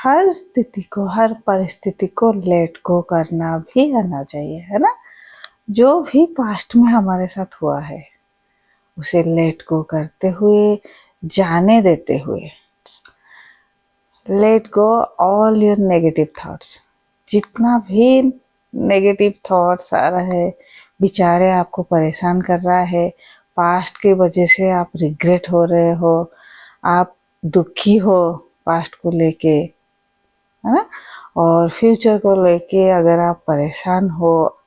हर स्थिति को, हर परिस्थिति को लेट गो करना भी आना चाहिए, है ना। जो भी पास्ट में हमारे साथ हुआ है उसे लेट गो करते हुए, जाने देते हुए, let go all your negative thoughts. जितना भी नेगेटिव थॉट्स आ रहा है, विचारे आपको परेशान कर रहा है, पास्ट की वजह से आप रिग्रेट हो रहे हो, आप दुखी हो पास्ट को लेके, है ना, और फ्यूचर को लेके अगर आप परेशान हो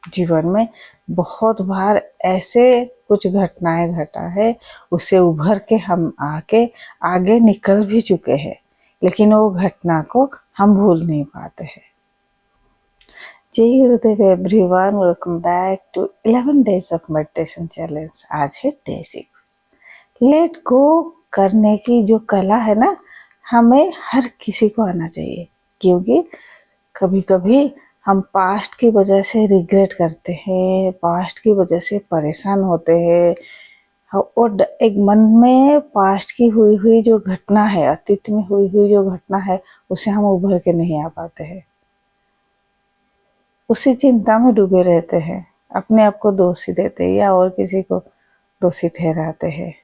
जीवन में, बहुत बार ऐसे कुछ घटनाएं घटा है, उससे उभर के हम आगे निकल भी चुके हैं, लेकिन वो घटना को हम भूल नहीं पाते हैं। जय Gurudev everyone, welcome back to 11 days of meditation challenge. आज है डे 6। लेट गो करने की जो कला है ना, हमें हर किसी को आना चाहिए, क्योंकि कभी कभी हम पास्ट की वजह से रिग्रेट करते हैं, पास्ट की वजह से परेशान होते हैं, और एक मन में पास्ट की हुई हुई जो घटना है, अतीत में हुई हुई जो घटना है, उसे हम उभर के नहीं आ पाते हैं, उसी चिंता में डूबे रहते हैं, अपने आप को दोषी देते हैं या और किसी को दोषी ठहराते हैं।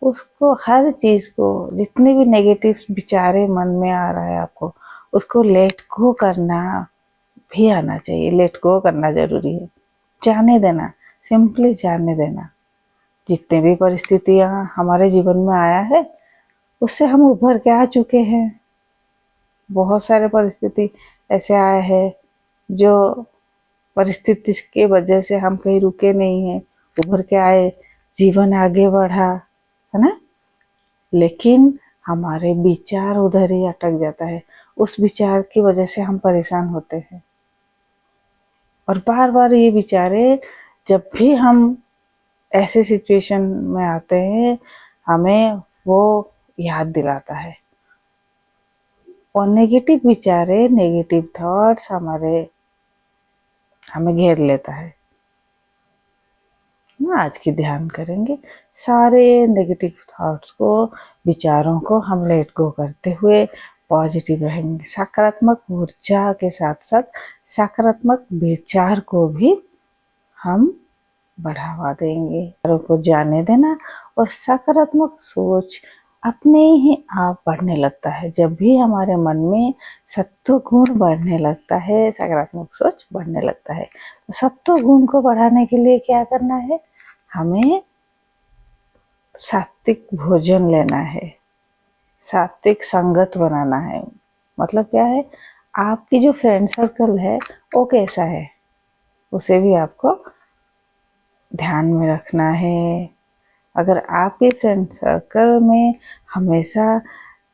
उसको, हर चीज को, जितने भी नेगेटिव विचारे मन में आ रहा है आपको, उसको लेट गो करना भी आना चाहिए। लेट गो करना जरूरी है, जाने देना, सिंपली जाने देना। जितने भी परिस्थितियां हमारे जीवन में आया है, उससे हम उभर के आ चुके हैं। बहुत सारे परिस्थिति ऐसे आए हैं जो परिस्थिति के वजह से हम कहीं रुके नहीं हैं, उभर के आए, जीवन आगे बढ़ा, है ना। लेकिन हमारे विचार उधर ही अटक जाता है, उस विचार की वजह से हम परेशान होते हैं, और बार बार ये विचारे, जब भी हम ऐसे सिचुएशन में आते हैं, हमें वो याद दिलाता है, और नेगेटिव विचारे, नेगेटिव थॉट्स हमें घेर लेता है। आज की ध्यान करेंगे, सारे नेगेटिव थॉट्स को, विचारों को हम लेट गो करते हुए पॉजिटिव रहेंगे। सकारात्मक ऊर्जा के साथ साथ सकारात्मक विचार को भी हम बढ़ावा देंगे। विचारों को जाने देना, और सकारात्मक सोच अपने ही आप बढ़ने लगता है। जब भी हमारे मन में सत्व गुण बढ़ने लगता है, सकारात्मक सोच बढ़ने लगता है, तो सत्व गुण को बढ़ाने के लिए क्या करना है, हमें सात्विक भोजन लेना है, सात्विक संगत बनाना है। मतलब क्या है, आपकी जो फ्रेंड सर्कल है वो कैसा है, उसे भी आपको ध्यान में रखना है। अगर आपके फ्रेंड सर्कल में हमेशा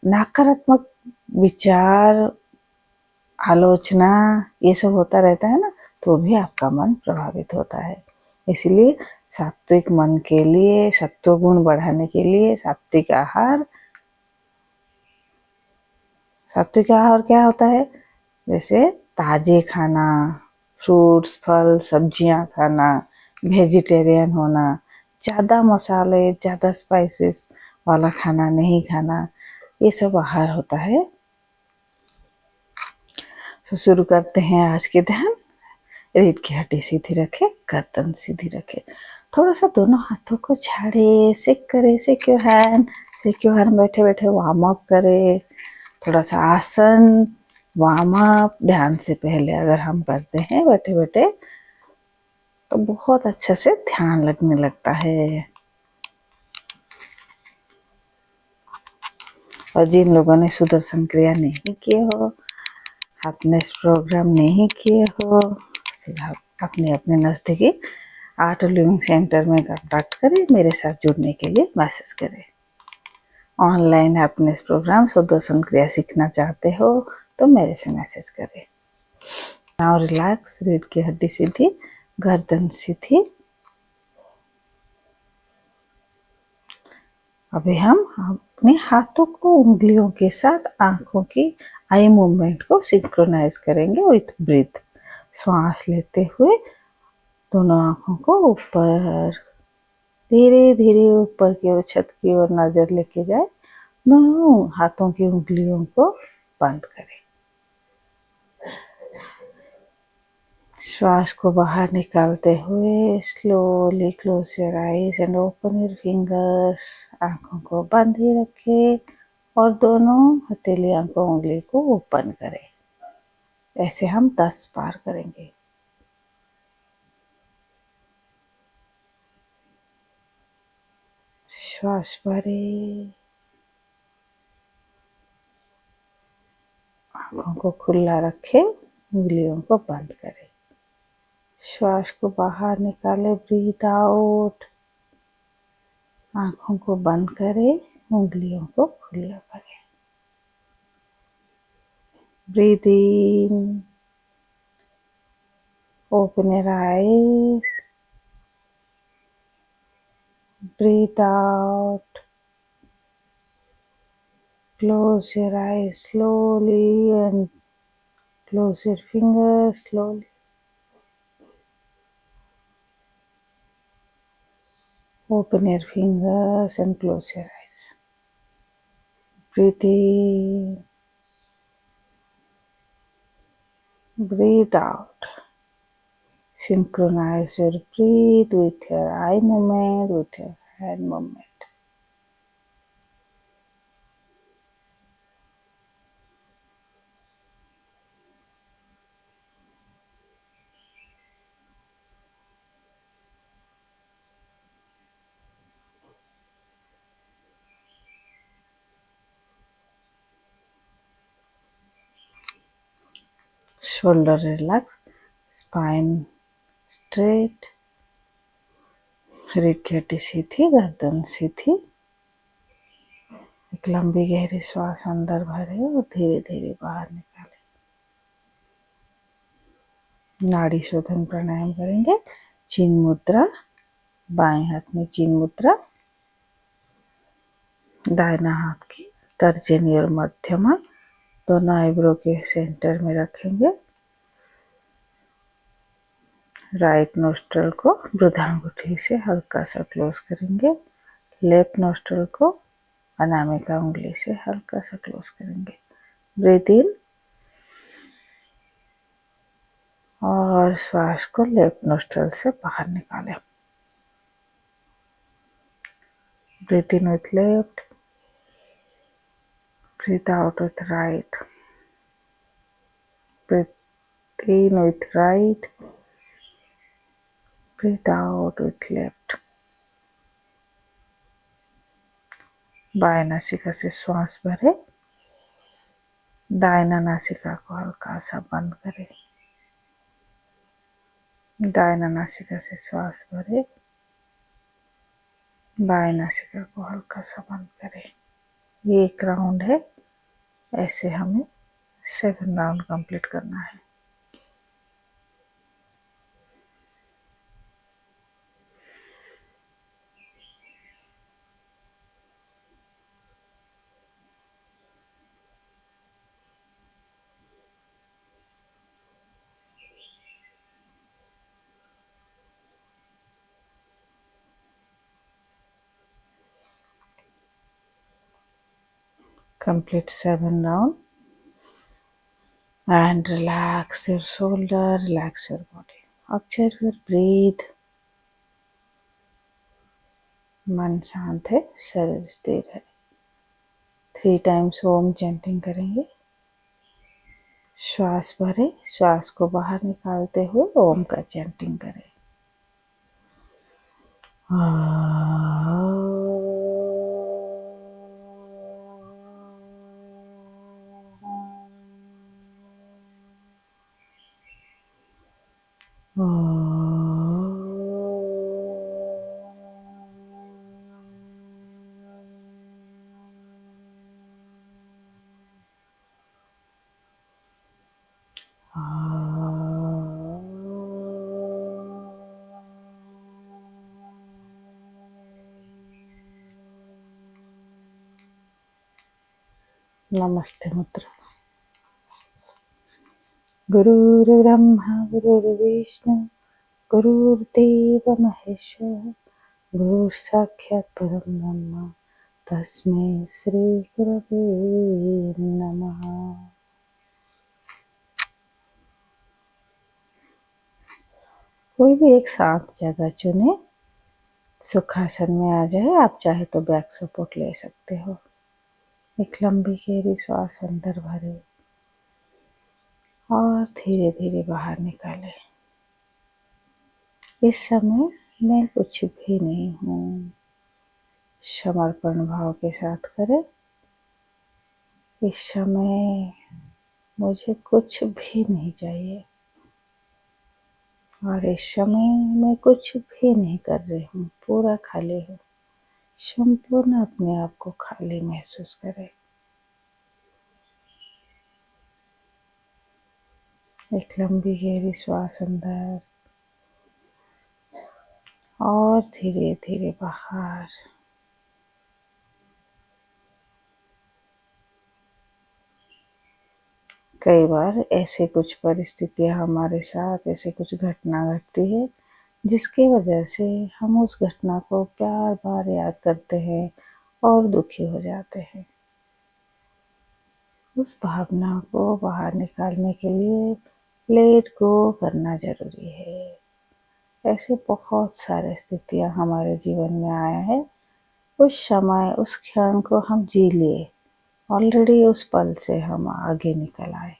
नकारात्मक विचार, आलोचना, ये सब होता रहता है ना, तो भी आपका मन प्रभावित होता है। इसलिए सात्विक मन के लिए, सत्व गुण बढ़ाने के लिए सात्विक आहार क्या होता है, जैसे ताजे खाना, फ्रूट्स, फल, सब्जियां खाना, वेजिटेरियन होना, ज़्यादा मसाले, ज़्यादा स्पाइसेस वाला खाना नहीं खाना, ये सब आहार होता है। तो शुरू करते हैं आज के ध्यान। रीढ़ की हड्डी सीधी रखे, गर्दन सीधी रखे, थोड़ा सा दोनों हाथों को झाड़े, सिक्योर हैंड बैठे बैठे वार्म अप करे। थोड़ा सा आसन, वार्म अप ध्यान से पहले अगर हम करते हैं बैठे बैठे, तो बहुत अच्छे से ध्यान लगने लगता है। और जिन लोगों ने सुदर्शन क्रिया नहीं किए हो, अपने प्रोग्राम नहीं किए हो, अपने अपने नज़दीकी आर्ट लिविंग सेंटर में कांटेक्ट करें, मेरे साथ जुड़ने के लिए मैसेज करें। ऑनलाइन हैप्पीनेस प्रोग्राम सुदर्शन क्रिया सीखना चाहते हो तो मेरे से मैसेज करें। नाउ रिलैक्स, रीढ़ की हड्डी सीधी, गर्दन सीधी। अभी हम अपने हाथों को उंगलियों के साथ आंखों की आई मूवमेंट को सिंक्रोनाइज करेंगे विथ ब्रीथ। श्वास लेते हुए दोनों आंखों को ऊपर, धीरे धीरे ऊपर की ओर, छत की ओर नजर लेके जाए, दोनों हाथों की उंगलियों को बंद करें। श्वास को बाहर निकालते हुए slowly close your eyes and open your fingers. आंखों को बंद ही रखें और दोनों हथेली आंखों उंगली को ओपन करें। ऐसे हम 10 बार करेंगे। श्वास भरें, आंखों को खुला रखें, उंगलियों को बंद करें। श्वास को बाहर निकालें, ब्रीथ आउट, आंखों को बंद करें, उंगलियों को खुला करें। Breathe in, open your eyes, breathe out, close your eyes slowly and close your fingers slowly. Open your fingers and close your eyes. Breathe in, breathe out. Synchronize your breath with your eye movement, with your hand movement. Shoulder relax, spine straight, रीढ़ की हड्डी सीधी, गर्दन सीधी। एक लंबी गहरी श्वास अंदर भरे और धीरे धीरे बाहर निकालें। नाड़ी शोधन प्राणायाम करेंगे। चिन मुद्रा, बाएं हाथ में चिन मुद्रा, दाहिना हाथ की तर्जनी और मध्यमा दोनों आईब्रो के सेंटर में रखेंगे। राइट नोस्ट्रल को बृहदांगुठी से हल्का सा क्लोज करेंगे। लेफ्ट नोस्ट्रल को अनामिका उंगली से हल्का सा क्लोज करेंगे। ब्रीथ इन और श्वास को लेफ्ट नोस्ट्रल से बाहर निकालें। Breathe in with left, breathe out with right, breathe in with right, breathe out with left. बाएं नासिका से श्वास भरे, दाहिना नासिका को हल्का सा बंद करें। दाहिना नासिका से श्वास भरे, बाएं नासिका को हल्का सा बंद करें। ये एक राउंड है, ऐसे हमें 7 राउंड कंप्लीट करना है। Complete 7 rounds and relax your shoulder, relax your body. Observe your breath. मन शांत है, शरीर स्थिर है। 3 times ओम चैंटिंग करेंगे। श्वास भरे, श्वास को बाहर निकालते हुए ओम का चैंटिंग करें। नमस्ते मुद्रा। गुरुर्ब्रह्मा गुरुर्विष्णु गुरुर्देव महेश्वर, गुरु साक्षात् परम ब्रह्म तस्मै श्री गुरवे नमः। कोई भी एक शांत जगह चुने, सुखासन में आ जाए। आप चाहे तो बैक सपोर्ट ले सकते हो। एक लंबी गहरी श्वास अंदर भरे और धीरे धीरे बाहर निकाले। इस समय मैं कुछ भी नहीं हूँ, समर्पण भाव के साथ करें। इस समय मुझे कुछ भी नहीं चाहिए और इस समय मैं कुछ भी नहीं कर रही हूँ, पूरा खाली हूँ। संपूर्ण अपने आप को खाली महसूस करें। एक लंबी गहरी श्वास अंदर और धीरे धीरे बाहर। कई बार ऐसे कुछ परिस्थितियां हमारे साथ, ऐसे कुछ घटना घटती है जिसकी वजह से हम उस घटना को बार बार याद करते हैं और दुखी हो जाते हैं। उस भावना को बाहर निकालने के लिए लेट गो करना जरूरी है। ऐसे बहुत सारे स्थितियां हमारे जीवन में आया है। उस समय, उस क्षण को हम जी लिए। ऑलरेडी उस पल से हम आगे निकल आए।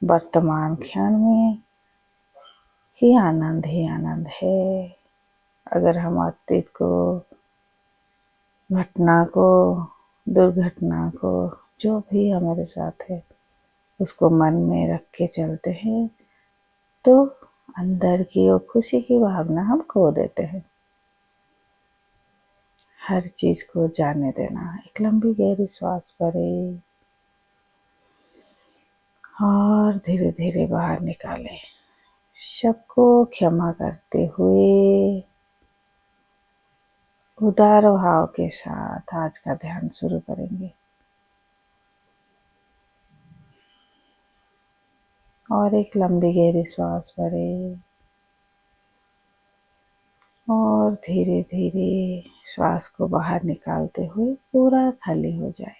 वर्तमान क्षण में ही आनंद है। अगर हम अतीत को, घटना को, दुर्घटना को, जो भी हमारे साथ है, उसको मन में रख के चलते हैं तो अंदर की और खुशी की भावना हम खो देते हैं। हर चीज को जाने देना। एक लंबी गहरी श्वास भरें और धीरे धीरे बाहर निकालें। सबको क्षमा करते हुए उदार भाव के साथ आज का ध्यान शुरू करेंगे। और एक लंबी गहरी श्वास भरें और धीरे धीरे श्वास को बाहर निकालते हुए पूरा खाली हो जाए।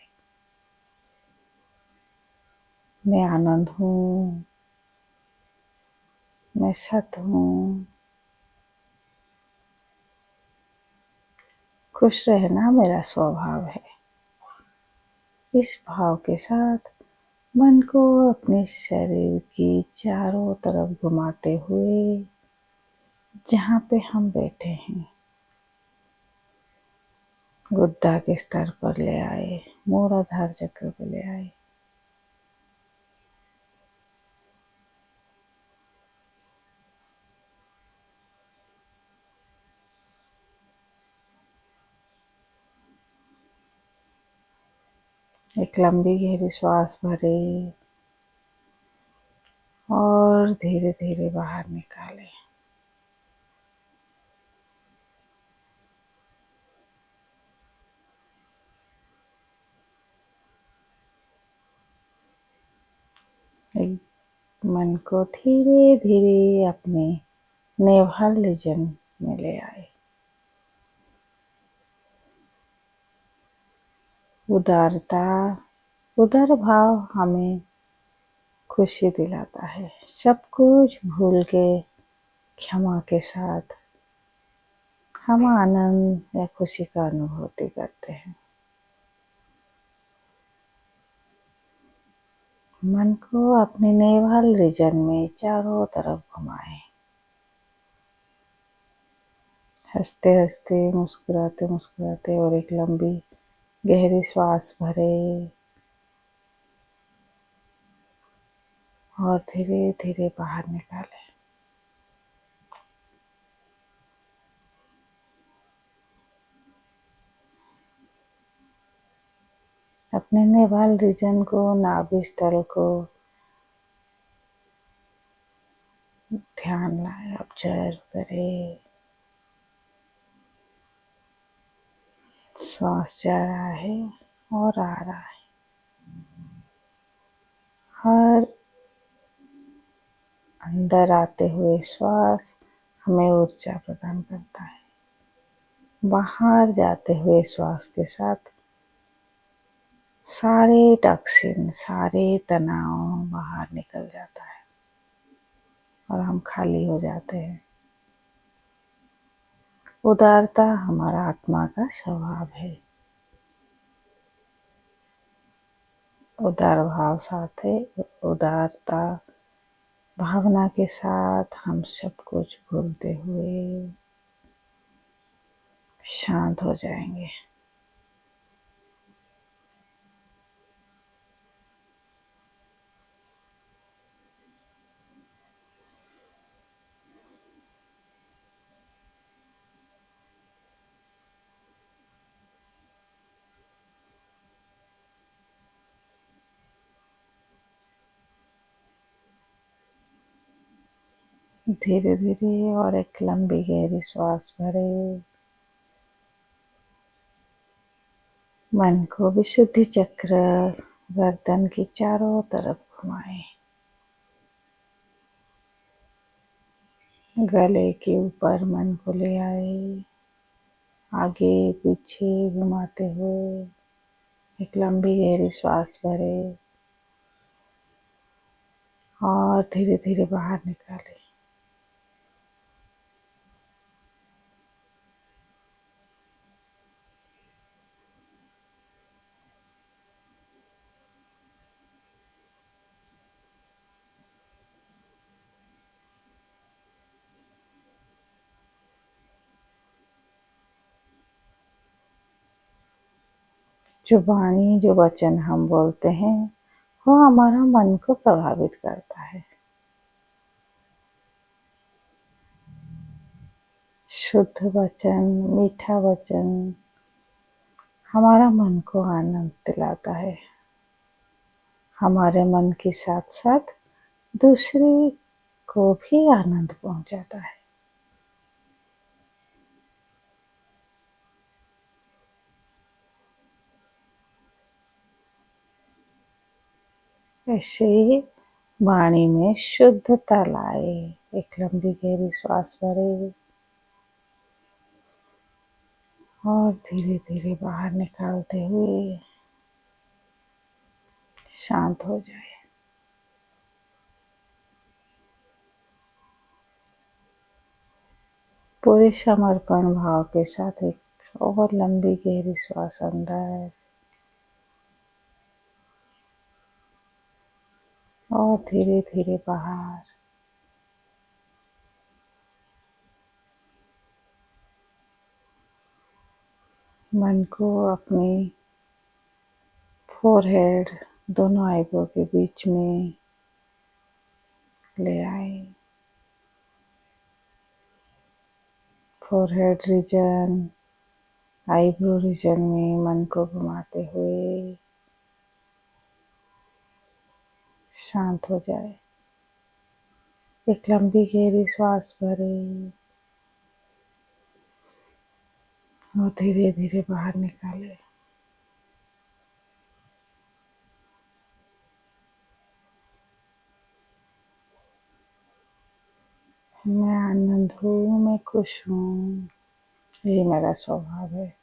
मैं आनंद हूँ, मैं सत हूँ। खुश रहना मेरा स्वभाव है। इस भाव के साथ मन को अपने शरीर की चारों तरफ घुमाते हुए जहाँ पे हम बैठे हैं, गुद्दा के स्तर पर ले आए, मूलाधार चक्र पे ले आए। एक लंबी गहरी श्वास भरे और धीरे धीरे बाहर निकाले। एक मन को धीरे धीरे अपने नेवल रीजन में ले आए। उदारता, उदार भाव हमें खुशी दिलाता है। सब कुछ भूल के क्षमा के साथ हम आनंद या खुशी का अनुभूति करते हैं। मन को अपने नेवल रीजन में चारों तरफ घुमाएं। हंसते हंसते, मुस्कुराते मुस्कुराते और एक लंबी गहरी श्वास भरे और धीरे धीरे बाहर निकाले। अपने नेवल रीजन को, नाभि स्थल को ध्यान लाए, ऑब्जर्व करें। श्वास जा रहा है और आ रहा है। हर अंदर आते हुए श्वास हमें ऊर्जा प्रदान करता है। बाहर जाते हुए श्वास के साथ सारे टॉक्सिन, सारे तनाव बाहर निकल जाता है और हम खाली हो जाते हैं। उदारता हमारा आत्मा का स्वभाव है। उदार भाव साथ है, उदारता भावना के साथ हम सब कुछ भूलते हुए शांत हो जाएंगे। धीरे धीरे और एक लंबी गहरी श्वास भरे। मन को विशुद्धि चक्र गर्दन की चारों तरफ घुमाएं। गले के ऊपर मन को ले आए, आगे पीछे घुमाते हुए एक लंबी गहरी श्वास भरे और धीरे धीरे बाहर निकाले। जो वाणी, जो वचन हम बोलते हैं वो हमारा मन को प्रभावित करता है। शुद्ध वचन, मीठा वचन हमारा मन को आनंद दिलाता है। हमारे मन के साथ साथ दूसरे को भी आनंद पहुंचाता है। ऐसे ही वाणी में शुद्धता लाए। एक लंबी गहरी श्वास भरे और धीरे धीरे बाहर निकालते हुए शांत हो जाए। पूरे समर्पण भाव के साथ एक और लंबी गहरी श्वास अंदर और धीरे धीरे बाहर। मन को अपनी फोरहेड, दोनों आईब्रो के बीच में ले आए। फोरहेड रीजन, आईब्रो रीजन में मन को घुमाते हुए शांत हो जाए। एक लंबी गहरी श्वास भरे और धीरे धीरे बाहर निकाले। मैं आनंद हूँ, मैं खुश हूँ, यही मेरा स्वभाव है।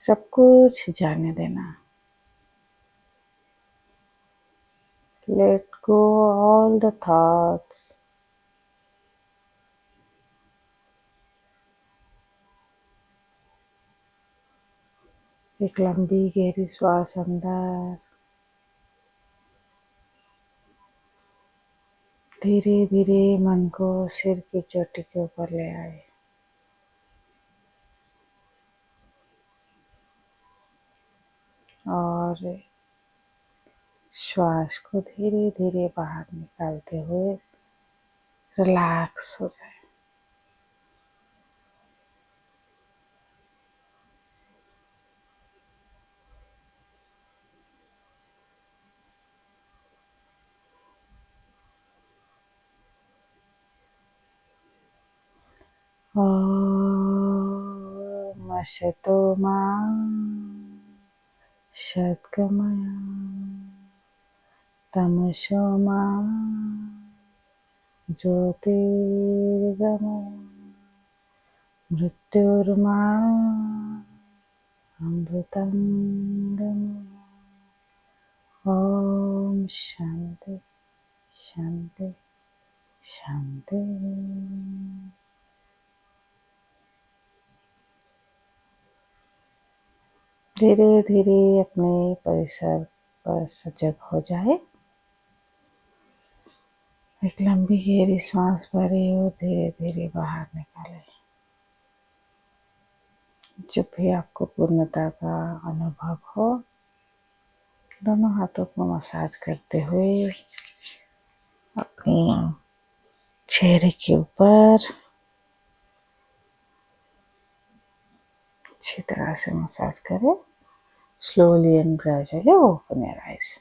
सब कुछ जाने देना। Let go all the thoughts. एक लंबी गहरी श्वास अंदर, धीरे धीरे मन को सिर की चोटी के ऊपर ले आए और श्वास को धीरे धीरे बाहर निकालते हुए रिलैक्स हो जाए। ओम असतो मा सद्गमया तमसो मा ज्योतिर्गमया। मृत्युर्मा अमृतं। ओम शांति शांति शांति। धीरे धीरे अपने परिसर पर सजग हो जाए। एक लंबी गहरी सांस भरे और धीरे धीरे बाहर निकाले। जब भी आपको पूर्णता का अनुभव हो, दोनों हाथों को मसाज करते हुए अपने चेहरे के ऊपर अच्छी तरह से मसाज करें। Slowly and gradually open your eyes.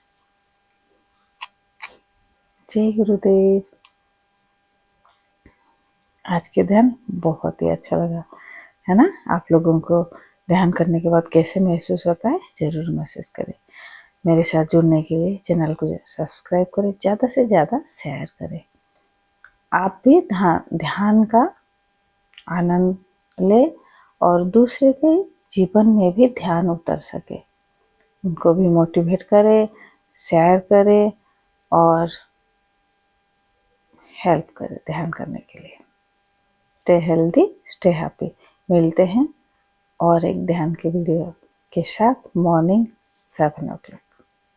जय गुरुदेव। आज के ध्यान बहुत ही अच्छा लगा, है ना? आप लोगों को ध्यान करने के बाद कैसे महसूस होता है जरूर मैसेज करें। मेरे साथ जुड़ने के लिए चैनल को सब्सक्राइब करें, ज़्यादा से ज़्यादा शेयर करें। आप भी ध्यान का आनंद ले और दूसरे के जीवन में भी ध्यान उतर सके, उनको भी मोटिवेट करें, शेयर करें और हेल्प करें ध्यान करने के लिए। Stay healthy, stay happy. मिलते हैं और एक ध्यान की वीडियो के साथ मॉर्निंग 7 o'clock।